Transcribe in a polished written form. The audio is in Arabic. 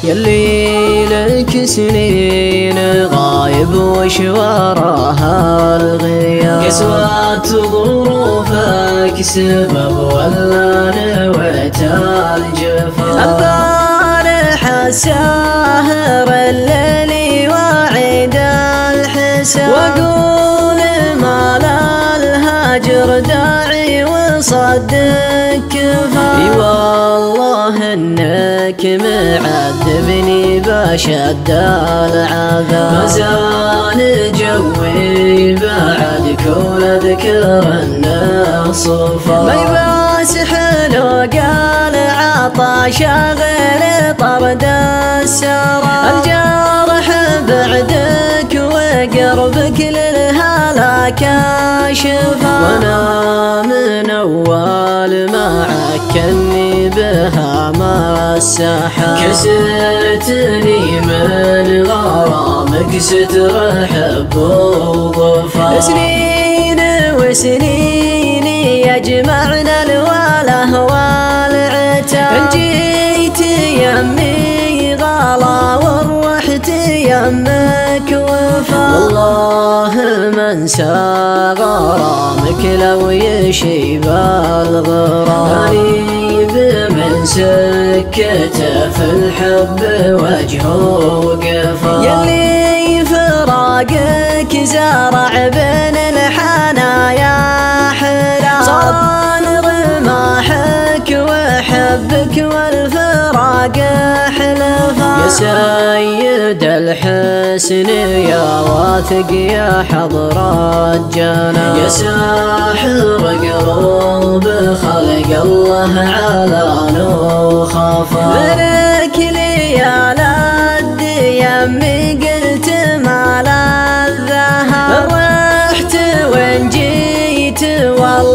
يلي لك سنين غايب وش وراها الغياب، كسوات ظروفك سبب ولا نويت الجفا. البارح الساهر الليل وعيد الحساب، واقول ما للهجر داعي وصدق كفا. اي والله انك معذبني بشد العذاب، ما زال جوي بعد كون اذكر النصفا. ما يباس حلو قال عطاش غير طرد السرى، الجرح بعدك وقربك للهلاك شفا. وانا من اول ما عكني بها ما السحا، كسرتني من غرامك ستر حب وظفا. سنين وسنين يجمعنا الوله والعتاب، جيت يمي غلا ورحت يمك وفا. والله ما انسى غرامك لو يشيب الغرام، اني بمن سكته في الحب وجهه وقفا. يلي فراقك زرع بين الحنايا حلا، صار رماحك وحبك والفراق حلفا. يا سيد الحسن يا واثق يا حضر الجنى، يا ساحر قلوب خلق الله على نخافا. برك لي يا لد يمي قلت ما للذهب، رحت وين جيت والله